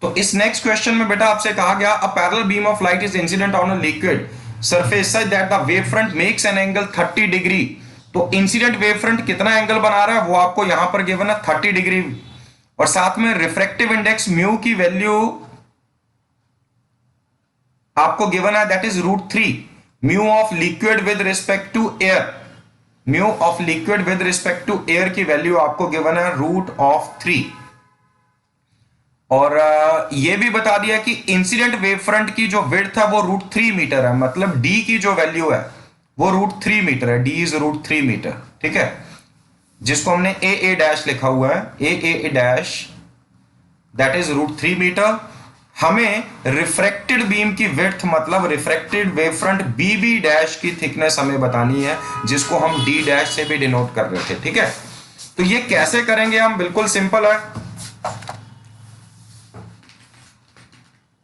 तो इस next question में बेटा आपसे कहा गया a parallel beam of light is incident on a liquid surface such that the wave front makes an angle 30 degree. तो इंसिडेंट वेव फ्रंट कितना एंगल बना रहा है वो आपको यहां पर गिवन है 30 डिग्री, और साथ में रिफ्रैक्टिव इंडेक्स म्यू की वैल्यू आपको गिवन है that is √3। Mu of liquid with respect to air, mu of liquid with respect to air की वैल्यू आपको गिवन है √3। और ये भी बता दिया कि इंसिडेंट वेव फ्रंट की जो विड्थ है वो √3 मीटर है, मतलब डी की जो वैल्यू है वो √3 मीटर है, डी इज √3 मीटर। ठीक है, जिसको हमने ए डैश लिखा हुआ है, A dash that is √3 metre. हमें रिफ्रैक्टेड बीम की विड्थ मतलब refracted wave front B dash की थिकनेस हमें बतानी है, जिसको हम डी डैश से भी डिनोट कर रहे थे। ठीक है, तो ये कैसे करेंगे हम, बिल्कुल सिंपल है,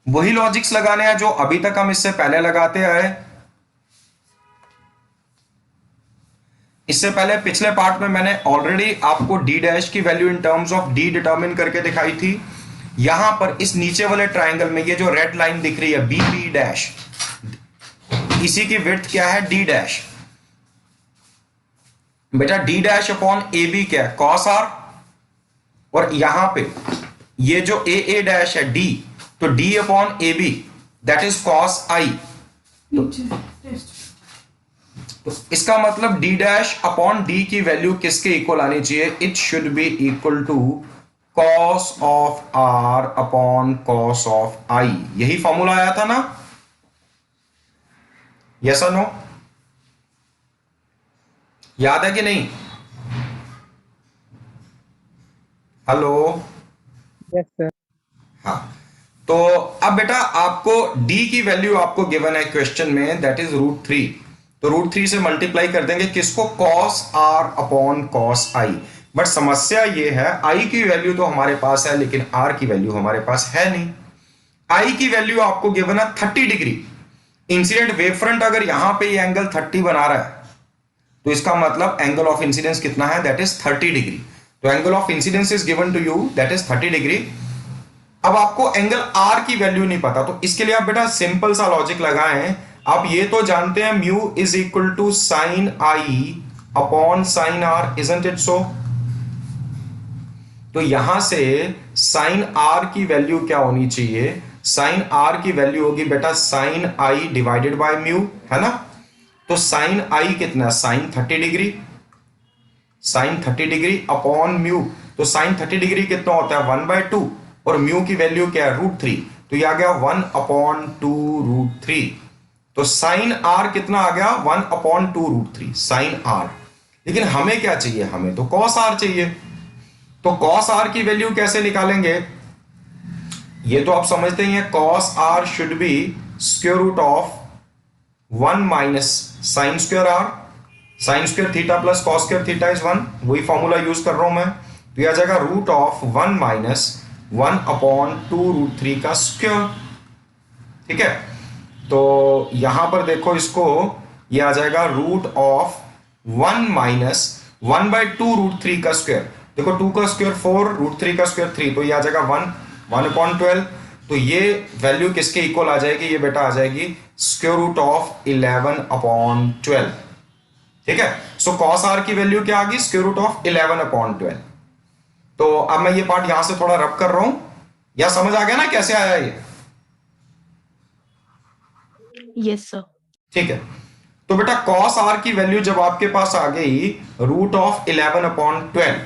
वही लॉजिक्स लगाने हैं जो अभी तक हम इससे पहले लगाते आए। इससे पहले पिछले पार्ट में मैंने ऑलरेडी आपको डी डैश की value in terms of D determine करके दिखाई थी। यहां पर इस नीचे वाले ट्राइंगल में ये जो रेड लाइन दिख रही है बी डैश, इसी की विड्थ क्या है, डी डैश। बेटा D dash upon A B क्या है, कॉस आर, और यहां पे ये जो ए डैश है डी, तो D upon A B that is cos I. तो इसका मतलब डी डैश अपॉन डी की वैल्यू किसके इक्वल आनी चाहिए, it should be equal to cos of R upon cos of I. यही फॉर्मूला आया था ना, यस और नो, याद है कि नहीं? Hello, yes sir. हाँ, तो अब बेटा आपको d की वैल्यू आपको गिवन है क्वेश्चन में दैट इज √3। तो √3 से मल्टीप्लाई कर देंगे किसको, cos r upon cos i। But समस्या ये है i की वैल्यू तो हमारे पास है लेकिन r की वैल्यू हमारे पास है नहीं। i की वैल्यू आपको गिवन है 30 डिग्री। इंसिडेंट वेव फ्रंट अगर यहां पे ये एंगल 30 बना रहा है तो इसका मतलब एंगल ऑफ इंसिडेंस कितना है, दैट इज 30 डिग्री। तो angle of incidence is given to you that is 30 degree. अब आपको एंगल आर की वैल्यू नहीं पता, तो इसके लिए आप बेटा सिंपल सा लॉजिक लगाएं। आप ये तो जानते हैं mu is equal to sine i upon sine r, isn't it so? तो यहां से साइन आर की वैल्यू क्या होनी चाहिए, साइन आर की वैल्यू होगी बेटा sine i divided by mu, है ना। तो साइन आई कितना, sine 30 degree, sine 30 degree upon mu. तो साइन 30 डिग्री कितना होता है, 1/2, और म्यू की वैल्यू क्या है, √3। तो ये आ गया 1/2 √3। तो साइन आर कितना आ गया, 1/2 √3 साइन आर। लेकिन हमें क्या चाहिए, हमें तो कॉस आर चाहिए। तो कॉस आर की वैल्यू कैसे निकालेंगे, ये तो आप समझते ही हैं, cos r should be square root of 1 minus sine square r, sine square theta plus cos square theta is 1, वही फॉर्मूला यूज कर रहा हूं मैं। तो यह आ जाएगा √1 माइनस 1/2 √3 का स्क्वायर। ठीक है, तो यहां पर देखो इसको, ये आ जाएगा √1 माइनस 1/2 √3 का स्क्वायर। देखो 2 का स्क्वायर 4, √3 का स्क्वायर 3, तो ये आ जाएगा 1/12। तो ये वैल्यू किसके इक्वल आ जाएगी, ये बेटा आ जाएगी स्क्वायर रूट ऑफ 11/12। ठीक है, सो कॉस आर की वैल्यू क्या आ गई, स्क्वायर रूट ऑफ 11/12। तो अब मैं ये पार्ट यहां से थोड़ा रब कर रहा हूं, या समझ आ गया ना कैसे आया ये? Yes sir. ठीक है, तो बेटा cos r की वैल्यू जब आपके पास आ गई √11/12,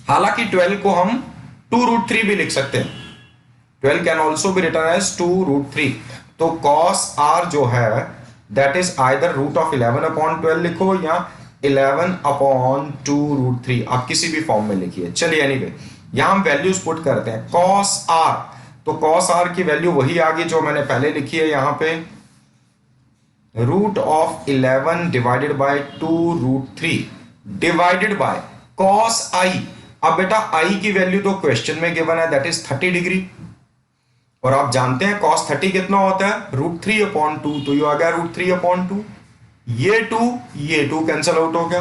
हालांकि 12 को हम 2√3 भी लिख सकते हैं, 12 can also be written as 2√3। तो cos r जो है दैट इज आइदर √11/12 लिखो या 11/2 √3, आप किसी भी फॉर्म में लिखिए। चलिए एनीवे यहां हम वैल्यूज पुट करते हैं। cos r, तो cos r की वैल्यू वही आ गई जो मैंने पहले लिखी है यहां पे, √11 divided by 2 √3 divided by cos i। अब बेटा i की वैल्यू तो क्वेश्चन में गिवन है दैट इज 30 डिग्री, और आप जानते हैं cos 30 कितना होता है, √3/2, तो ये आ गया √3/2। ये 2 कैंसिल आउट हो गया,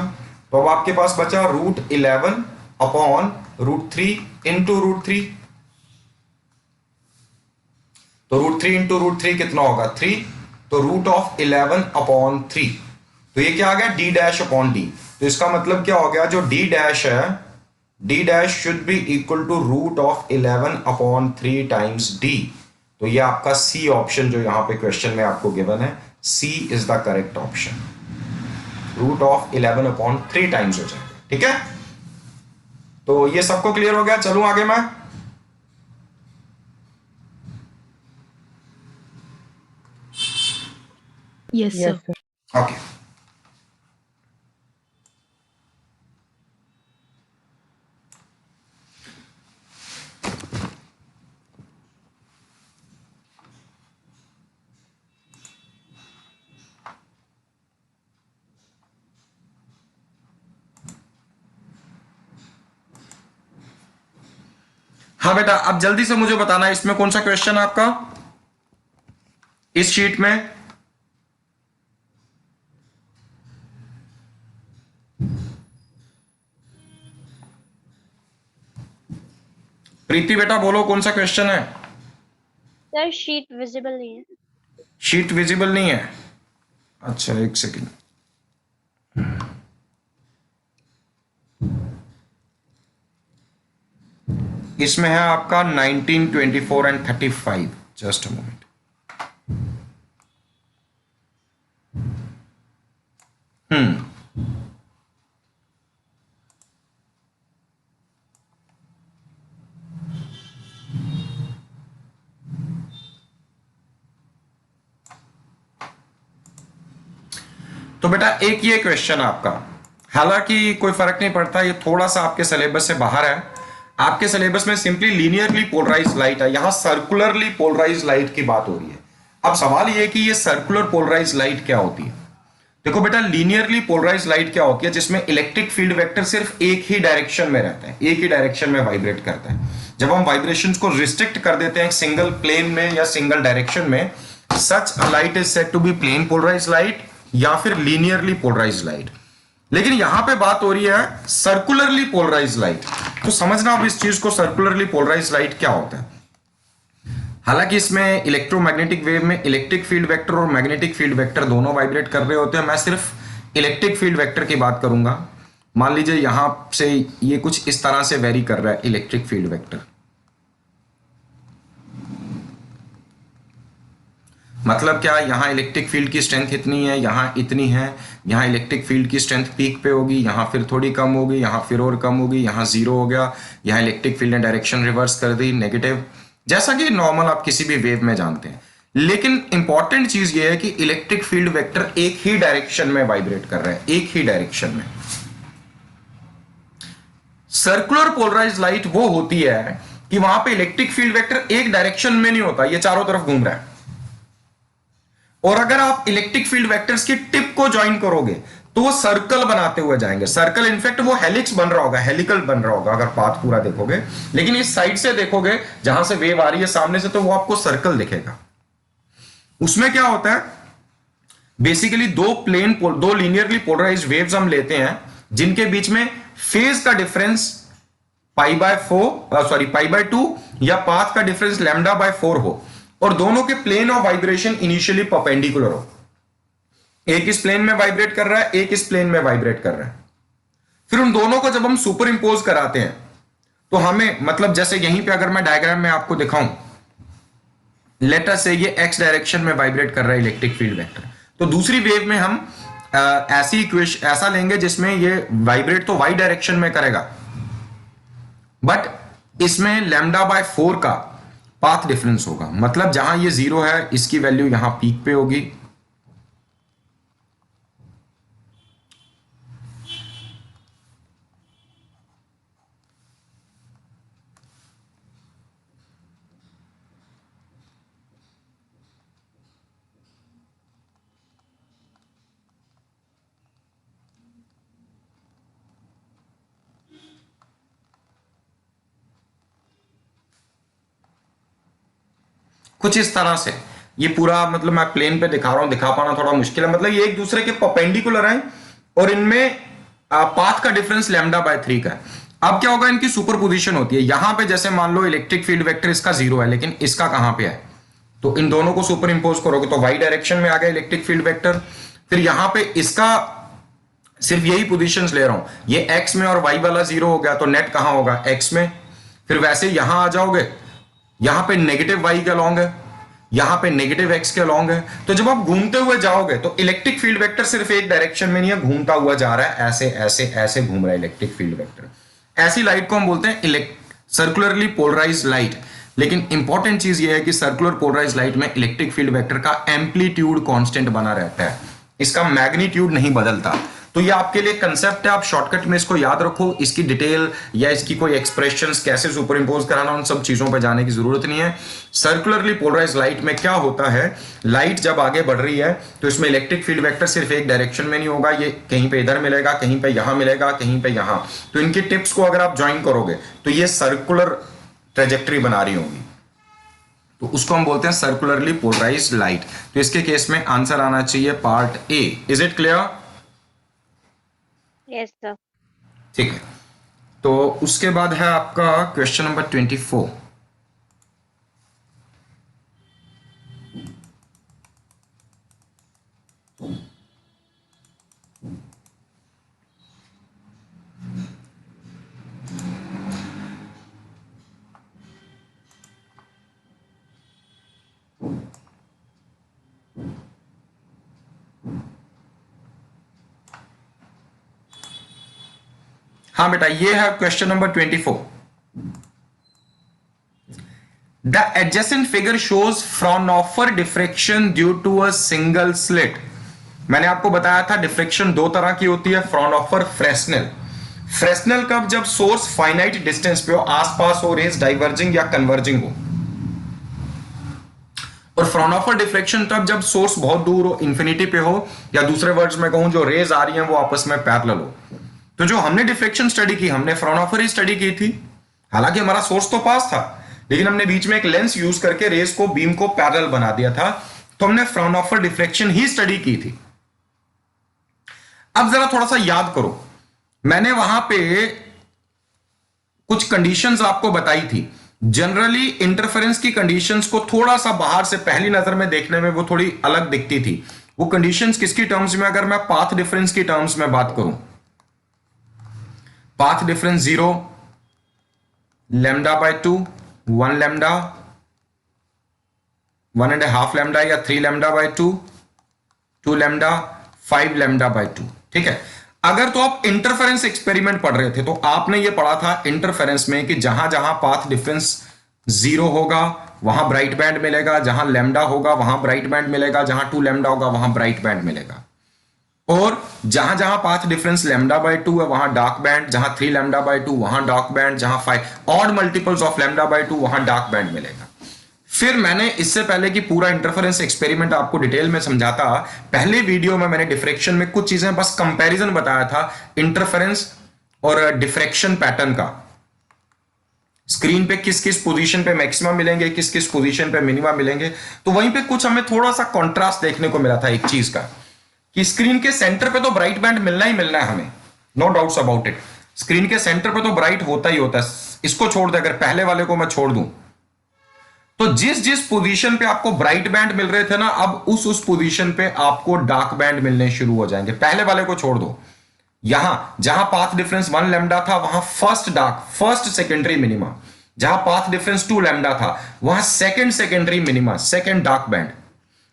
तो अब आपके पास बचा √11/√3 इंटू √3। तो √3 इंटू √3 कितना होगा 3, तो √11/3, तो ये क्या आ गया d डैश अपॉन डी। तो इसका मतलब क्या हो गया, जो d डैश है, d dash should be equal to √11/3 times d। तो ये आपका सी ऑप्शन जो यहां पे क्वेश्चन में आपको गिवन है, C is the correct option, √11/3 times हो जाएगा। ठीक है, तो ये सबको क्लियर हो गया। चलूं आगे मैं। Yes, Yes, sir. sir. Okay, हाँ बेटा, अब जल्दी से मुझे बताना इसमें कौन सा क्वेश्चन आपका इस शीट में। प्रीति बेटा बोलो कौन सा क्वेश्चन है। सर शीट विजिबल नहीं है। शीट विजिबल नहीं है, अच्छा एक सेकेंड। इसमें है आपका 19, 24 एंड 35। Just a moment. तो बेटा एक ये क्वेश्चन आपका, हालांकि कोई फर्क नहीं पड़ता, ये थोड़ा सा आपके सिलेबस से बाहर है। आपके सिलेबस में सिंपली लीनियरली पोलराइज लाइट है, यहां सर्कुलरली पोलराइज लाइट की बात हो रही है। अब सवाल ये है कि ये सर्कुलर पोलराइज लाइट क्या होती है। देखो बेटा, लीनियरली पोलराइज लाइट क्या होती है, जिसमें इलेक्ट्रिक फील्ड वेक्टर सिर्फ एक ही डायरेक्शन में रहता है, एक ही डायरेक्शन में वाइब्रेट करता है। जब हम वाइब्रेशंस को रिस्ट्रिक्ट कर देते हैं सिंगल प्लेन में या सिंगल डायरेक्शन में, such a light is said to be plane polarise light या फिर लीनियरली पोलराइज लाइट। लेकिन यहां पे बात हो रही है सर्कुलरली पोलराइज लाइट। तो समझना अब इस चीज को, सर्कुलरली पोलराइज लाइट क्या होता है। हालांकि इसमें इलेक्ट्रोमैग्नेटिक वेव में इलेक्ट्रिक फील्ड वेक्टर और मैग्नेटिक फील्ड वेक्टर दोनों वाइब्रेट कर रहे होते हैं। मैं सिर्फ इलेक्ट्रिक फील्ड वेक्टर की बात करूंगा। मान लीजिए यहां से ये कुछ इस तरह से वेरी कर रहा है इलेक्ट्रिक फील्ड वेक्टर, मतलब क्या, यहां इलेक्ट्रिक फील्ड की स्ट्रेंथ इतनी है, यहां इतनी है, यहां इलेक्ट्रिक फील्ड की स्ट्रेंथ पीक पे होगी, यहां फिर थोड़ी कम होगी, यहां फिर और कम होगी, यहां जीरो हो गया, यहां इलेक्ट्रिक फील्ड ने डायरेक्शन रिवर्स कर दी नेगेटिव, जैसा कि नॉर्मल आप किसी भी वेव में जानते हैं। लेकिन इंपॉर्टेंट चीज ये है कि इलेक्ट्रिक फील्ड वेक्टर एक ही डायरेक्शन में वाइब्रेट कर रहा है, एक ही डायरेक्शन में। सर्कुलर पोलराइज लाइट वो होती है कि वहां पे इलेक्ट्रिक फील्ड वेक्टर एक डायरेक्शन में नहीं होता, ये चारों तरफ घूम रहा है। और अगर आप इलेक्ट्रिक फील्ड वेक्टर्स की टिप को ज्वाइन करोगे तो वो सर्कल बनाते हुए जाएंगे। सर्कल इनफैक्ट वो हेलिक्स बन रहा होगा, हेलिकल बन रहा होगा अगर पाथ पूरा देखोगे। लेकिन इस साइड से देखोगे जहां से वेव आ रही है सामने से, तो वो आपको सर्कल दिखेगा। उसमें क्या होता है, बेसिकली दो लीनियरली पोलराइज्ड वेव्स हम लेते हैं जिनके बीच में फेज का डिफरेंस π/2 या पाथ का डिफरेंस λ/4 हो, और दोनों के plane of vibration initially perpendicular हो। एक इस प्लेन में वाइब्रेट कर रहा है, एक इस प्लेन में वाइब्रेट कर रहा है। फिर उन दोनों को जब हम सुपर इंपोज कराते हैं तो हमें, मतलब जैसे यहीं पे अगर मैं डायग्राम में आपको दिखाऊं, लेट अस से ये एक्स डायरेक्शन में वाइब्रेट कर रहा है इलेक्ट्रिक फील्ड वेक्टर, तो दूसरी वेव में हम ऐसी इक्वेशन ऐसा लेंगे जिसमें ये वाइब्रेट तो वाई डायरेक्शन में करेगा, बट इसमें λ/4 का पाथ डिफरेंस होगा। मतलब जहां ये जीरो है, इसकी वैल्यू यहां पीक पे होगी, कुछ इस तरह से। ये पूरा मतलब मैं प्लेन पे दिखा रहा हूं, दिखा पाना थोड़ा मुश्किल है। मतलब ये एक दूसरे के परपेंडिकुलर हैं और इनमें पाथ का डिफरेंस λ/3 का है। अब क्या होगा, इनकी सुपर पोजिशन होती है। यहां पे जैसे मान लो इलेक्ट्रिक फील्ड वेक्टर इसका जीरो है, लेकिन इसका कहां पे है, तो इन दोनों को सुपर इंपोज करोगे तो वाई डायरेक्शन में आ गया इलेक्ट्रिक फील्ड वेक्टर। फिर यहां पे इसका सिर्फ यही पोजीशंस ले रहा हूं, ये एक्स में और वाई वाला जीरो हो गया तो नेट कहां होगा, एक्स में। फिर वैसे यहां आ जाओगे, यहां पे नेगेटिव वाई के अलॉन्ग है, यहां पे नेगेटिव एक्स के अलॉन्ग है। तो जब आप घूमते हुए जाओगे तो इलेक्ट्रिक फील्ड वेक्टर सिर्फ एक डायरेक्शन में नहीं है, घूमता हुआ जा रहा है, ऐसे ऐसे ऐसे घूम रहा है इलेक्ट्रिक फील्ड वेक्टर। ऐसी लाइट को हम बोलते हैं सर्कुलरली पोलराइज्ड लाइट। लेकिन इंपॉर्टेंट चीज ये है कि सर्कुलर पोलराइज्ड लाइट में इलेक्ट्रिक फील्ड वेक्टर का एम्पलीट्यूड कांस्टेंट बना रहता है, इसका मैग्नीट्यूड नहीं बदलता। तो ये आपके लिए कंसेप्ट है, आप शॉर्टकट में इसको याद रखो। इसकी डिटेल या इसकी कोई एक्सप्रेशंस कैसे सुपर इंपोज कराना, उन सब चीजों पे जाने की जरूरत नहीं है। सर्कुलरली पोलराइज्ड लाइट में क्या होता है, लाइट जब आगे बढ़ रही है तो इसमें इलेक्ट्रिक फील्ड वेक्टर सिर्फ एक डायरेक्शन में नहीं होगा, ये कहीं पे इधर मिलेगा, कहीं पे यहां मिलेगा, कहीं पे यहां। तो इनकी टिप्स को अगर आप ज्वाइन करोगे तो ये सर्कुलर ट्रेजेक्टरी बना रही होगी, तो उसको हम बोलते हैं सर्कुलरली पोलराइज्ड लाइट। तो इसके केस में आंसर आना चाहिए part A. Is it clear? Yes, sir. ठीक है, तो उसके बाद है आपका क्वेश्चन नंबर 24। हाँ बेटा, ये है question number 24। The adjacent figure shows Fraunhofer diffraction due to a single slit. मैंने आपको बताया था डिफ्रेक्शन दो तरह की होती है, फ्राउनहोफर, फ्रेस्नेल। फ्रेस्नेल कब, जब सोर्स फाइनाइट डिस्टेंस पे हो, आसपास हो, रेज डाइवर्जिंग या कन्वर्जिंग हो। और फ्राउनहोफर डिफ्रेक्शन तब जब सोर्स बहुत दूर हो, इंफिनिटी पे हो, या दूसरे वर्ड्स में कहूं जो रेज आ रही हैं वो आपस में पैरेलल हो। तो जो हमने डिफ्लेक्शन स्टडी की, हमने फ्राउनहोफर ही स्टडी की थी। हालांकि हमारा सोर्स तो पास था, लेकिन हमने बीच में एक लेंस यूज करके रेस को, बीम को पैरेलल बना दिया था, तो हमने फ्राउनहोफर डिफ्लेक्शन ही स्टडी की थी। अब जरा थोड़ा सा याद करो, मैंने वहां पे कुछ कंडीशंस आपको बताई थी। जनरली इंटरफेरेंस की कंडीशंस को थोड़ा सा बाहर से पहली नजर में देखने में वो थोड़ी अलग दिखती थी। वो कंडीशंस किसकी टर्म्स में, अगर मैं पाथ डिफरेंस की टर्म्स में बात करूं, पाथ डिफरेंस 0, λ/2, 1 लैम्डा, 1.5 लैम्डा या 3 λ/2, 2 लैम्डा, 5 λ/2। ठीक है, अगर तो आप इंटरफेरेंस एक्सपेरिमेंट पढ़ रहे थे तो आपने ये पढ़ा था इंटरफेरेंस में कि जहां जहां पाथ डिफरेंस 0 होगा वहां ब्राइट बैंड मिलेगा, जहां लैम्डा होगा वहां ब्राइट बैंड मिलेगा, जहां 2 लैम्डा होगा वहां ब्राइट बैंड मिलेगा। और जहां जहां पाथ डिफरेंस λ/2 है वहां डार्क बैंड, जहां 3 λ/2 वहां डार्क बैंड, जहां 5 ऑड मल्टीपल्स ऑफ λ/2 वहां डार्क बैंड मिलेगा। फिर मैंने इससे पहले कि पूरा इंटरफेरेंस एक्सपेरिमेंट आपको डिटेल में समझाता, पहले वीडियो में मैंने डिफ्रेक्शन में कुछ चीजें बस कंपैरिजन बताया था, इंटरफेरेंस और डिफ्रेक्शन पैटर्न का। स्क्रीन पे किस किस पोजीशन पे मैक्सिमम मिलेंगे, किस किस पोजीशन पे मिनिमम मिलेंगे। तो वहीं पे कुछ हमें थोड़ा सा कॉन्ट्रास्ट देखने को मिला था एक चीज का, कि स्क्रीन के सेंटर पे तो ब्राइट बैंड मिलना ही मिलना है हमें, no doubts about it. Screen के सेंटर पे तो ब्राइट होता ही होता है, इसको छोड़ दे, अगर पहले वाले को मैं छोड़ दूं तो जिस जिस पोजीशन पे आपको ब्राइट बैंड मिल रहे थे ना, अब उस पोजीशन पे आपको डार्क बैंड मिलने शुरू हो जाएंगे। पहले वाले को छोड़ दो, यहां जहां पाथ डिफरेंस 1 लैम्डा था वहां फर्स्ट सेकेंडरी मिनिमा, जहां पाथ डिफरेंस 2 लैम्डा था वहां second secondary minima, second dark band.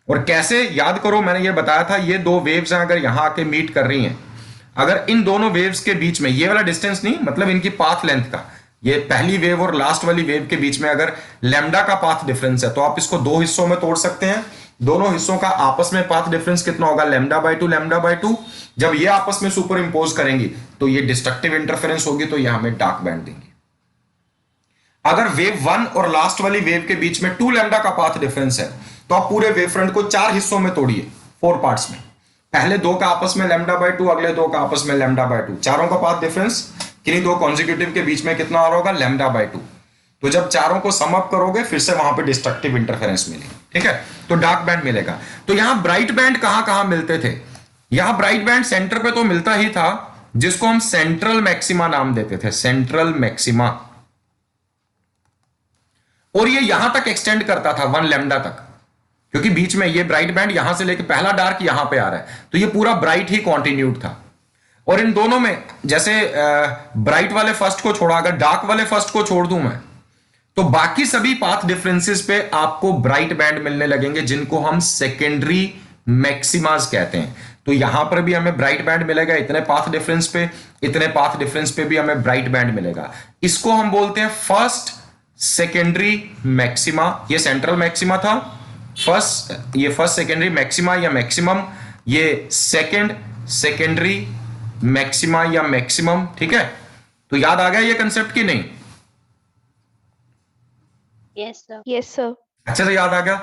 और कैसे, याद करो मैंने ये बताया था, ये दो वेव्स हैं, अगर यहां आके मीट कर रही हैं, अगर इन दोनों वेव्स के बीच में, ये वाला डिस्टेंस नहीं, मतलब इनकी पाथ लेंथ का, ये पहली वेव और लास्ट वाली वेव के बीच में अगर लैम्डा का पाथ डिफरेंस है तो आप इसको दो हिस्सों में तोड़ सकते हैं। दोनों हिस्सों का आपस में पाथ डिफरेंस कितना होगा, λ/2। जब ये आपस में सुपर इंपोज करेंगी तो ये डिस्ट्रक्टिव इंटरफेरेंस होगी, तो ये हमें डार्क बैंड देंगे। अगर वेव 1 और लास्ट वाली वेव के बीच में 2 लैम्डा का पाथ डिफरेंस है तो आप पूरे वेव फ्रंट को 4 हिस्सों में तोड़िए, 4 पार्ट्स में। पहले दो का आपस में λ/2, अगले दो का आपस में λ/2, चारों का पाथ डिफरेंस किन्हीं दो कॉन्जिक्यूटिव के बीच में कितना आ रहा होगा, λ/2। तो जब चारों को सम अप करोगे फिर से वहां पे डिस्ट्रक्टिव इंटरफेरेंस मिलेगी। ठीक है, तो डार्क बैंड मिलेगा। तो यहां ब्राइट बैंड कहां कहां मिलते थे, यहां ब्राइट बैंड सेंटर पे तो मिलता ही था, जिसको हम सेंट्रल मैक्सिमा नाम देते थे, सेंट्रल मैक्सिमा। और ये यहां तक एक्सटेंड करता था 1 लैम्डा तक। क्योंकि बीच में ये ब्राइट बैंड यहां से लेके पहला डार्क यहां पे आ रहा है, तो ये पूरा ब्राइट ही कॉन्टिन्यूड था। और इन दोनों में जैसे ब्राइट वाले फर्स्ट को छोड़ा, अगर डार्क वाले फर्स्ट को छोड़ दूं मैं, तो बाकी सभी पाथ डिफरेंसेस पे आपको ब्राइट बैंड मिलने लगेंगे, जिनको हम सेकेंडरी मैक्सिमास कहते हैं। तो यहां पर भी हमें ब्राइट बैंड मिलेगा इतने पाथ डिफरेंस पे, इतने पाथ डिफरेंस पे भी हमें ब्राइट बैंड मिलेगा। इसको हम बोलते हैं फर्स्ट सेकेंडरी मैक्सिमा। ये सेंट्रल मैक्सिमा था फर्स्ट, ये फर्स्ट सेकेंडरी मैक्सिमा या मैक्सिमम, ये सेकेंड सेकेंडरी मैक्सिमा या मैक्सिमम। ठीक है, तो याद आ गया ये कंसेप्ट कि नहीं? Yes, sir. Yes, sir. अच्छे से याद आ गया।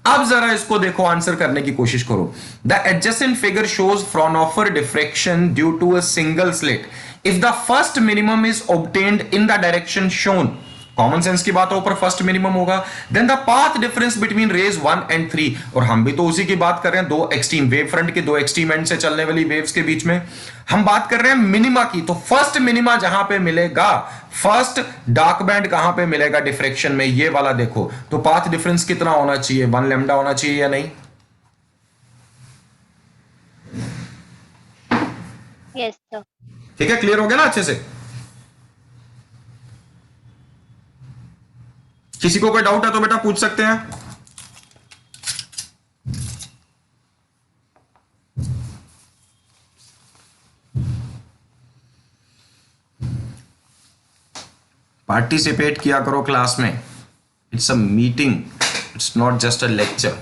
अब जरा इसको देखो, आंसर करने की कोशिश करो। The adjacent figure shows Fraunhofer diffraction due to a single slit if the first minimum is obtained in the direction shown. Common sense की बात है, ऊपर फर्स्ट मिनिमम होगा। Then the path difference between rays 1 and 3, और हम भी तो उसी की बात कर रहे हैं, दो एक्सट्रीम वेव फ्रंट के दो एक्सट्रीम एंड से चलने वाली वेव्स के बीच में हम बात कर रहे हैं मिनिमा की। तो फर्स्ट मिनिमा जहां पे मिलेगा, फर्स्ट डार्क बैंड कहां पे मिलेगा डिफ्रेक्शन में, ये वाला देखो। तो पाथ डिफरेंस कितना होना चाहिए? 1 लैम्डा होना चाहिए या नहीं? Yes, sir. ठीक है, क्लियर हो गया ना अच्छे से? किसी को कोई डाउट है तो बेटा पूछ सकते हैं। पार्टिसिपेट किया करो क्लास में। It's a meeting, it's not just a lecture.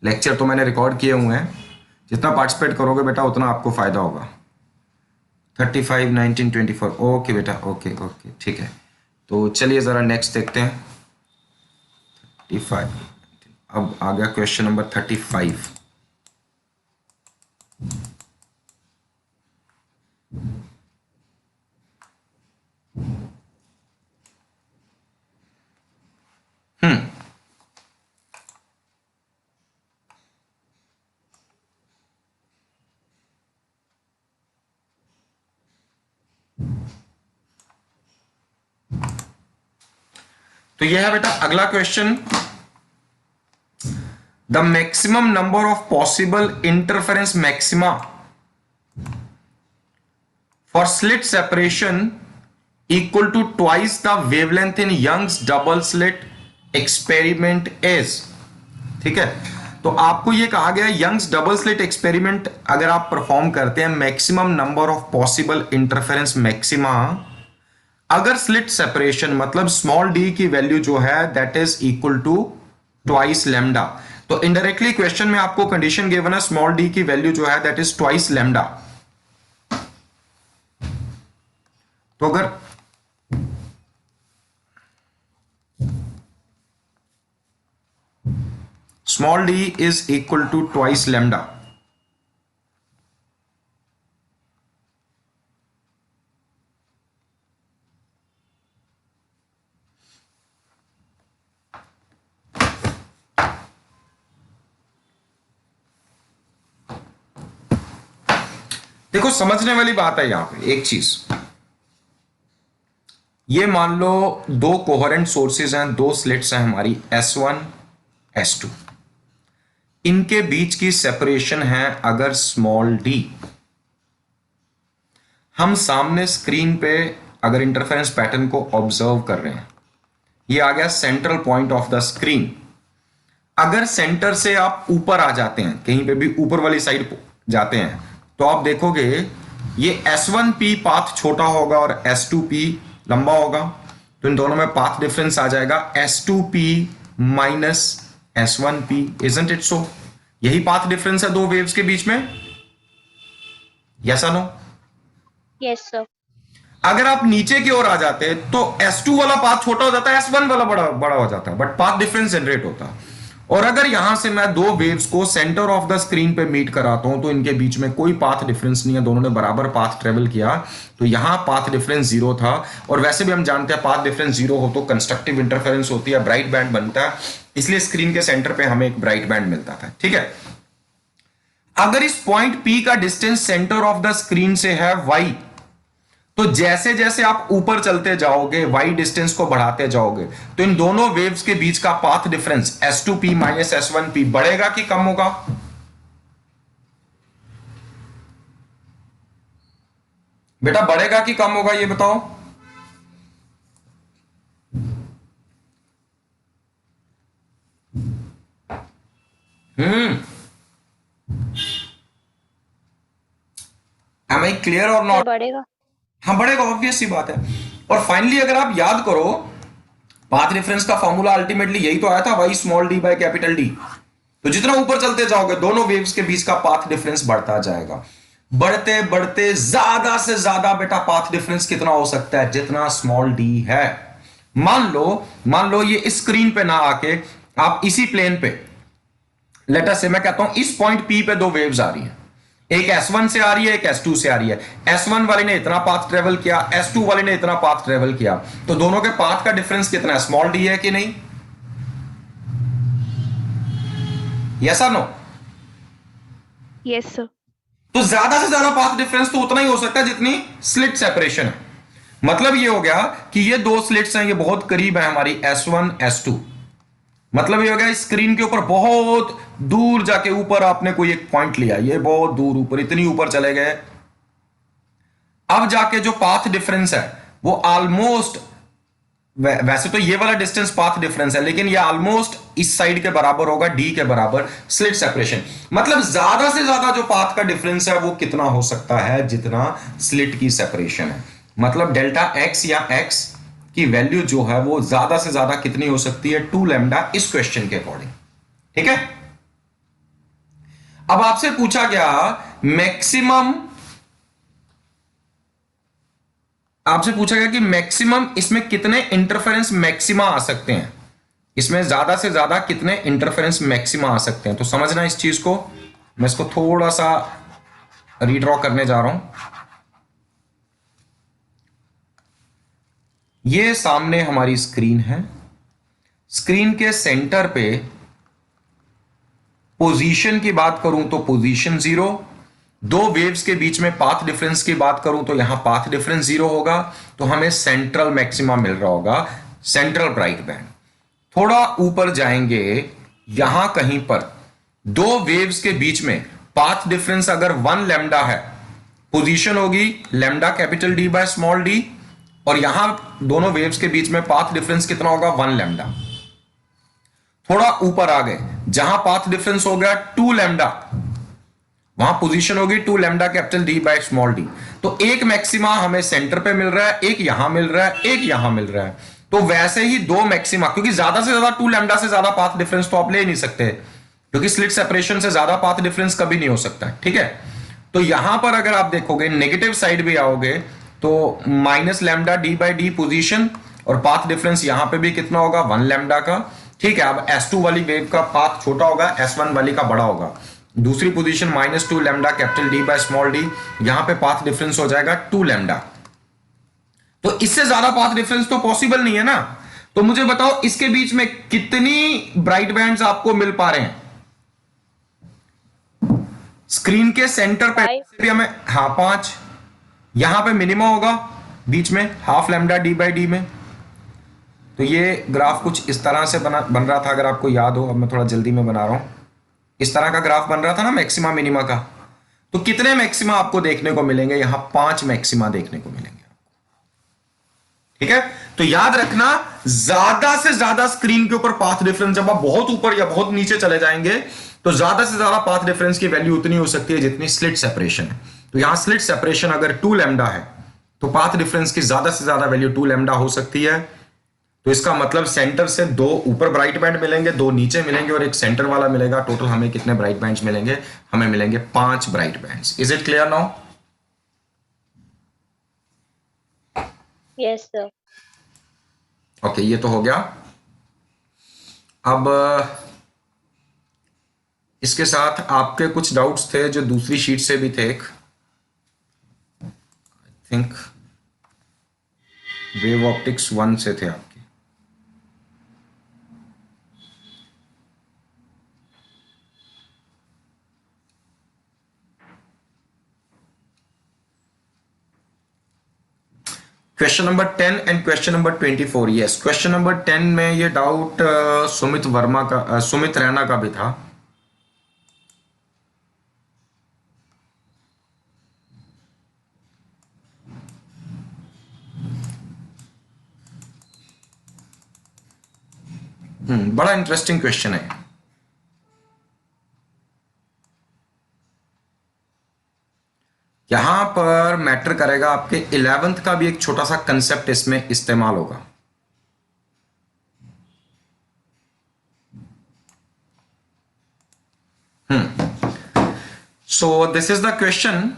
Lecture तो मैंने रिकॉर्ड किए हुए हैं, जितना पार्टिसिपेट करोगे बेटा उतना आपको फायदा होगा। 35, 19, 24। ओके बेटा, ओके ओके, ठीक है। तो चलिए जरा नेक्स्ट देखते हैं। 35, अब आ गया क्वेश्चन नंबर 35। तो यह है बेटा अगला question. The maximum number of possible interference maxima for slit separation equal to twice the wavelength in Young's double slit experiment is. ठीक है, तो आपको यह कहा गया यंग्स डबल स्लिट एक्सपेरिमेंट अगर आप परफॉर्म करते हैं, maximum number of possible interference maxima अगर स्लिट सेपरेशन मतलब स्मॉल डी की वैल्यू जो है that is equal to twice lambda. तो इनडायरेक्टली क्वेश्चन में आपको कंडीशन गिवन है स्मॉल डी की वैल्यू जो है दैट इज ट्वाइस लैम्डा। तो अगर small d is equal to twice lambda, देखो समझने वाली बात है यहां पे एक चीज। ये मान लो दो कोहेरेंट सोर्सेज हैं, दो स्लिट्स हैं हमारी S1 S2, इनके बीच की सेपरेशन है अगर स्मॉल d। हम सामने स्क्रीन पे अगर इंटरफेरेंस पैटर्न को ऑब्जर्व कर रहे हैं, ये आ गया central point of the screen. अगर सेंटर से आप ऊपर आ जाते हैं, कहीं पे भी ऊपर वाली साइड जाते हैं, तो आप देखोगे ये S1P पाथ छोटा होगा और S2P लंबा होगा। तो इन दोनों में पाथ डिफरेंस आ जाएगा S2P minus S1P। Isn't it सो? यही पाथ डिफरेंस है दो वेव्स के बीच में। यस और नो? Yes, sir. अगर आप नीचे की ओर आ जाते हैं तो S2 वाला पाथ छोटा हो जाता है, S1 वाला बड़ा हो जाता है, बट पाथ डिफरेंस जनरेट होता है। और अगर यहां से मैं दो वेव्स को सेंटर ऑफ द स्क्रीन पे मीट कराता हूं तो इनके बीच में कोई पाथ डिफरेंस नहीं है, दोनों ने बराबर पाथ ट्रेवल किया, तो यहां पाथ डिफरेंस जीरो था। और वैसे भी हम जानते हैं पाथ डिफरेंस जीरो हो तो कंस्ट्रक्टिव इंटरफेरेंस होती है, ब्राइट बैंड बनता है, इसलिए स्क्रीन के सेंटर पे हमें एक ब्राइट बैंड मिलता था। ठीक है, अगर इस पॉइंट P का distance centre of the screen से है y, तो जैसे जैसे आप ऊपर चलते जाओगे, वाई डिस्टेंस को बढ़ाते जाओगे, तो इन दोनों वेव्स के बीच का path difference S2P minus S1P बढ़ेगा कि कम होगा? बेटा बढ़ेगा कि कम होगा, ये बताओ। एम आई क्लियर और सर नॉट? बढ़ेगा। हाँ बढ़ेगा, ऑब्वियस सी बात है। और फाइनली अगर आप याद करो, पाथ डिफरेंस का फॉर्मूला अल्टीमेटली यही तो आया था, y small d by capital D. तो जितना ऊपर चलते जाओगे दोनों वेव्स के बीच का पाथ डिफरेंस बढ़ता जाएगा। बढ़ते बढ़ते ज्यादा से ज्यादा बेटा पाथ डिफरेंस कितना हो सकता है? जितना स्मॉल डी है। मान लो ये स्क्रीन पे ना आके आप इसी प्लेन पे, लेट अस से मैं कहता हूं इस पॉइंट P पे दो वेव्स आ रही हैं, एक S1 से आ रही है, एक S2 से आ रही है। S1 वाले ने इतना पाथ ट्रेवल किया, S2 वाले ने इतना पाथ ट्रेवल किया, तो दोनों के पाथ का डिफरेंस कितना है? स्मॉल डी है कि नहीं? यस और नो? Yes, sir. तो ज्यादा से ज्यादा पाथ डिफरेंस तो उतना ही हो सकता है जितनी स्लिट सेपरेशन है। मतलब ये हो गया कि ये दो स्लिट्स हैं, ये बहुत करीब है हमारी S1 S2। मतलब ये हो गया स्क्रीन के ऊपर बहुत दूर जाके ऊपर आपने कोई एक पॉइंट लिया, ये बहुत दूर ऊपर, इतनी ऊपर चले गए। अब जाके जो पाथ डिफरेंस है वो ऑलमोस्ट, वैसे तो ये वाला डिस्टेंस पाथ डिफरेंस है, लेकिन ये ऑलमोस्ट इस साइड के बराबर होगा, डी के बराबर स्लिट सेपरेशन। मतलब ज्यादा से ज्यादा जो पाथ का डिफरेंस है वो कितना हो सकता है? जितना स्लिट की सेपरेशन है। मतलब डेल्टा एक्स या एक्स की वैल्यू जो है वो ज्यादा से ज्यादा कितनी हो सकती है? 2 लैम्डा, इस क्वेश्चन के अकॉर्डिंग। ठीक है। अब आपसे पूछा गया मैक्सिमम, आपसे पूछा गया कि मैक्सिमम इसमें कितने इंटरफेरेंस मैक्सिमा आ सकते हैं, इसमें ज्यादा से ज्यादा कितने इंटरफेरेंस मैक्सिमा आ सकते हैं। तो समझना इस चीज को, मैं इसको थोड़ा सा रीड्रॉ करने जा रहा हूं। ये सामने हमारी स्क्रीन है, स्क्रीन के सेंटर पे पोजीशन की बात करूं तो पोजीशन 0, दो वेव्स के बीच में पाथ डिफरेंस की बात करूं तो यहां पाथ डिफरेंस 0 होगा, तो हमें सेंट्रल मैक्सिमा मिल रहा होगा, सेंट्रल ब्राइट बैंड। थोड़ा ऊपर जाएंगे, यहां कहीं पर दो वेव्स के बीच में पाथ डिफरेंस अगर 1 लैम्डा है, पोजीशन होगी lambda capital D by small D, और यहां दोनों वेव्स के बीच में पाथ डिफरेंस कितना होगा? 1 लैम्डा। थोड़ा ऊपर आ गए, जहां पाथ डिफरेंस हो गया 2 लैम्डा, वहां पोजीशन होगी 2 lambda capital D by small D. तो एक मैक्सिमा हमें सेंटर पे मिल रहा है, एक यहां मिल रहा है, एक यहां मिल रहा है। तो वैसे ही दो मैक्सिमा, क्योंकि ज्यादा से ज्यादा 2 लैम्डा से ज्यादा पाथ डिफरेंस तो आप ले नहीं सकते, क्योंकि स्लिट सेपरेशन से ज्यादा पाथ डिफरेंस कभी नहीं हो सकता है। ठीक है। तो यहां पर अगर आप देखोगे नेगेटिव साइड भी आओगे तो minus lambda D by D position, और पाथ डिफरेंस यहां पे भी कितना होगा? 1 लैम्डा का। ठीक है। अब S2 वाली वेव का पाथ छोटा होगा, S1 वाली का बड़ा होगा। दूसरी position -2 lambda capital D by small D, यहां पे पाथ डिफरेंस हो जाएगा 2 लैम्डा। तो इससे ज्यादा पाथ डिफरेंस तो पॉसिबल नहीं है ना। तो मुझे बताओ इसके बीच में कितनी ब्राइट बैंड्स आपको मिल पा रहे हैं? स्क्रीन के सेंटर पे 5। भी हमें, हाँ 5, यहां पे मिनिमम होगा बीच में half lambda D by D में। तो ये ग्राफ कुछ इस तरह से बन रहा था, अगर आपको याद हो, अब मैं थोड़ा जल्दी में बना रहा हूं। इस तरह का ग्राफ बन रहा था ना मैक्सिमा मिनिमा का। तो कितने मैक्सिमा आपको देखने को मिलेंगे? यहां 5 मैक्सिमा देखने को मिलेंगे। ठीक है। तो याद रखना, ज्यादा से ज्यादा स्क्रीन के ऊपर पाथ डिफरेंस, जब आप बहुत ऊपर या बहुत नीचे चले जाएंगे तो ज्यादा से ज्यादा पाथ डिफरेंस की वैल्यू उतनी हो सकती है जितनी स्लिट सेपरेशन है। तो यहां स्लिट सेपरेशन अगर 2 लैम्डा है तो पाथ डिफरेंस की ज्यादा से ज्यादा वैल्यू 2 लैम्डा हो सकती है। तो इसका मतलब सेंटर से दो ऊपर ब्राइट बैंड मिलेंगे, दो नीचे मिलेंगे और एक सेंटर वाला मिलेगा। टोटल हमें कितने ब्राइट बैंड्स मिलेंगे? हमें मिलेंगे 5 bright bands. Is it clear now? Yes sir. Okay, ये तो हो गया। अब इसके साथ आपके कुछ डाउट्स थे जो दूसरी शीट से भी थे, एक आई थिंक वेव ऑप्टिक्स 1 से थे आपके। Question number 10 and question number 24। Yes, question number 10 में ये डाउट सुमित रैना का भी था। बड़ा इंटरेस्टिंग क्वेश्चन है। यहां पर मैटर करेगा आपके 11th का भी एक छोटा सा कंसेप्ट इसमें इस्तेमाल होगा। So this is the question.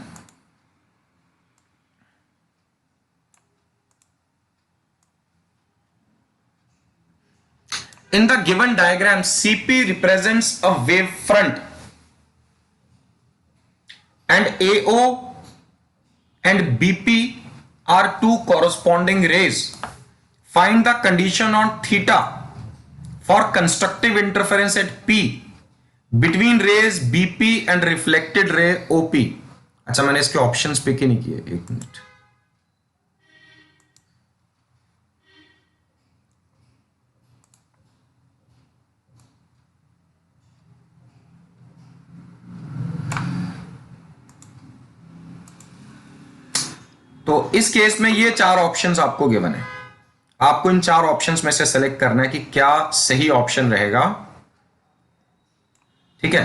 In the given diagram, CP represents a wave front and AO and BP are two corresponding rays. Find the condition on theta for constructive interference at P between rays BP and reflected ray OP. अच्छा, मैंने इसके options pick ही नहीं किए, एक minute. तो इस case में ये चार ऑप्शंस आपको गिवन है। आपको इन चार ऑप्शंस में से सेलेक्ट करना है कि क्या सही ऑप्शन रहेगा। ठीक है,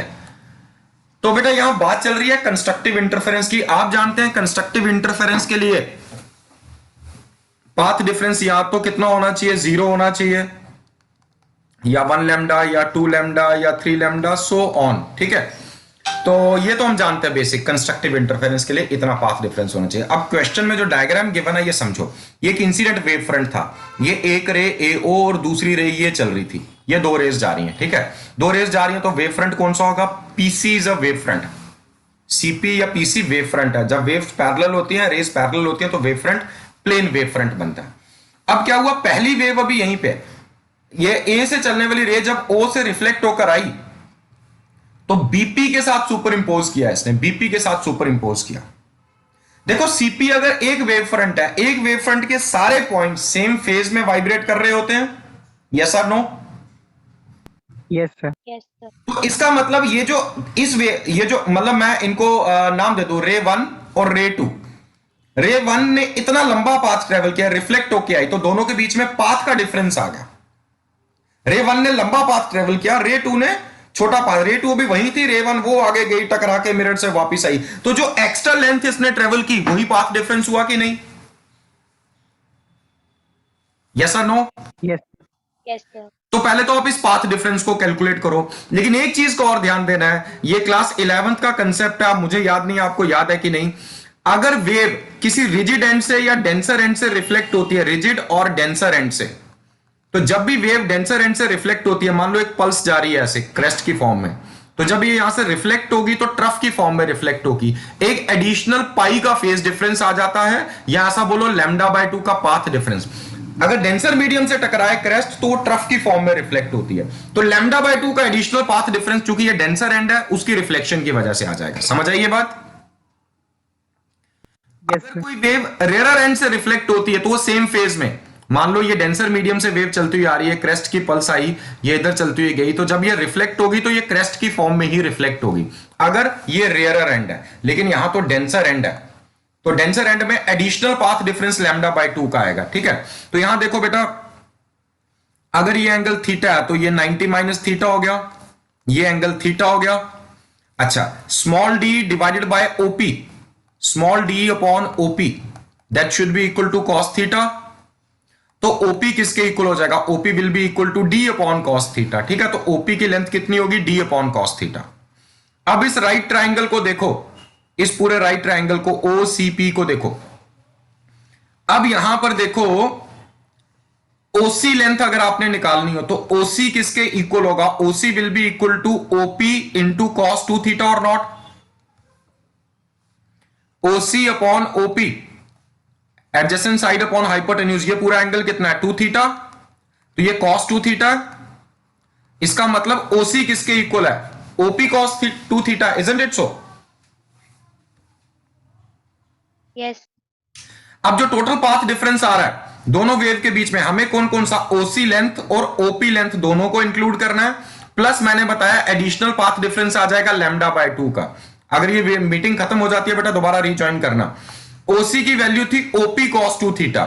तो बेटा यहां बात चल रही है कंस्ट्रक्टिव इंटरफेरेंस की। आप जानते हैं कंस्ट्रक्टिव इंटरफेरेंस के लिए पाथ डिफरेंस या तो कितना होना चाहिए, 0 होना चाहिए, या 1 लैम्डा या 2 लैम्डा या 3 लैम्डा, सो ऑन। ठीक है, तो ये तो हम जानते हैं बेसिक कंस्ट्रक्टिव इंटरफेरेंस के लिए इतना पाथ डिफरेंस होना चाहिए। अब क्वेश्चन में जो डायग्राम गिवन है ये समझो, ये एक इंसिडेंट वेव फ्रंट था। ये एक रे AO और दूसरी रे ये चल रही थी, ये दो रेज जा रही हैं। ठीक है, दो रेज जा रही हैं, तो वेव फ्रंट कौन सा होगा? PC is a wave front. CP या PC वेव फ्रंट है। जब वेव्स पैरेलल होती हैं, रेज पैरेलल होती हैं, तो wave front plane wave front बनता है। अब क्या हुआ, पहली वेव अभी यहीं पे, ये A से चलने वाली रे जब O से रिफ्लेक्ट होकर आई तो BP के साथ सुपर इंपोज किया इसने, BP के साथ सुपर इंपोज किया। देखो CP अगर एक वेव फ्रंट है, एक वेव फ्रंट के सारे पॉइंट सेम फेज में वाइब्रेट कर रहे होते हैं, यस और no? Yes, sir. Yes, sir. तो इसका मतलब ये जो मतलब मैं इनको नाम दे दूं, रे 1 और रे 2। रे 1 ने इतना लंबा पाथ ट्रेवल किया, रिफ्लेक्ट होके आई, तो दोनों के बीच में पाथ का डिफरेंस आ गया। रे 1 ने लंबा पाथ ट्रेवल किया, रे 2 ने छोटा पाथ। रे 2 भी वही थी, रे 1 वो आगे गई, टकरा के मिरर से वापस आई, तो जो एक्स्ट्रा लेंथ इसने ट्रेवल की वही पाथ डिफरेंस हुआ कि नहीं? यस और नो? Yes. Yes, sir. तो पहले तो आप इस पाथ डिफरेंस को कैलकुलेट करो, लेकिन एक चीज को और ध्यान देना है, ये क्लास 11th का कंसेप्ट है। मुझे याद नहीं आपको याद है कि नहीं, अगर वेव किसी रिजिड एंड से या डेंसर एंड से रिफ्लेक्ट होती है, रिजिड और डेंसर एंड से, तो जब भी वेव डेंसर एंड से रिफ्लेक्ट होती है, मान लो एक पल्स जा रही है ऐसे क्रेस्ट की फॉर्म में, तो जब ये यहां से रिफ्लेक्ट होगी तो ट्रफ की फॉर्म में रिफ्लेक्ट होगी, एक एडिशनल पाई का फेज डिफरेंस आ जाता है, या ऐसा बोलो λ/2 का पाथ डिफरेंस। अगर डेंसर मीडियम से टकराए क्रेस्ट तो वो ट्रफ की फॉर्म में रिफ्लेक्ट होती है, तो λ/2 का एडिशनल पाथ डिफरेंस, चूंकि ये डेंसर एंड है, उसकी रिफ्लेक्शन की वजह से आ जाएगा। समझ आई ये बात? Yes, अगर sir. कोई वेव रेयर एंड से रिफ्लेक्ट होती है तो वो सेम फेज में, मान लो ये डेंसर मीडियम से वेव चलती हुई आ रही है, क्रेस्ट की पल्स आई, ये इधर चलती हुई गई, तो जब ये रिफ्लेक्ट होगी तो ये क्रेस्ट की फॉर्म में ही रिफ्लेक्ट होगी, अगर ये रेयर एंड है। लेकिन यहां तो डेंसर एंड है, तो डेंसर एंड में एडिशनल पाथ डिफरेंस λ/2 का आएगा। ठीक है, तो यहां देखो बेटा, अगर ये एंगल थीटा है तो ये 90 माइनस थीटा हो गया, ये एंगल थीटा हो गया। अच्छा, small d divided by OP, small d upon OP, that should be equal to cos theta. तो OP किसके इक्वल हो जाएगा? OP will be equal to d upon cos theta. ठीक है, तो OP की लेंथ कितनी होगी? d upon cos theta. अब इस राइट ट्राइंगल को देखो, इस पूरे राइट ट्राइंगल को, OCP को देखो। अब यहां पर देखो, OC लेंथ अगर आपने निकालनी हो तो OC किसके इक्वल होगा? OC will be equal to OP into cos 2 theta और not, OC upon OP, adjacent side upon hypotenuse. ये पूरा एंगल कितना है? 2 थीटा, तो ये कॉस 2 थीटा। इसका मतलब OC किसके इक्वल है? OP cos 2 theta, isn't it so? Yes. अब जो टोटल पाथ डिफरेंस आ रहा है दोनों वेव के बीच में, हमें कौन कौन सा, ओसी लेंथ और ओपी लेंथ दोनों को इंक्लूड करना है, प्लस मैंने बताया एडिशनल पाथ डिफरेंस आ जाएगा λ/2 का। अगर ये मीटिंग खत्म हो जाती है बेटा दोबारा रीज्वाइन करना। ओसी की वैल्यू थी OP cos 2 थीटा,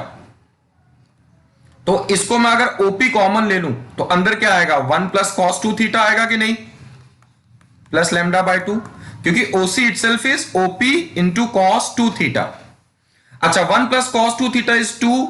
तो इसको मैं अगर OP कॉमन ले लूं तो अंदर क्या आएगा, 1 प्लस cos 2 थीटा आएगा कि नहीं, प्लस λ/2, क्योंकि OC itself is OP into cos 2 theta. अच्छा 1 प्लस cos 2 थीटा इज 2,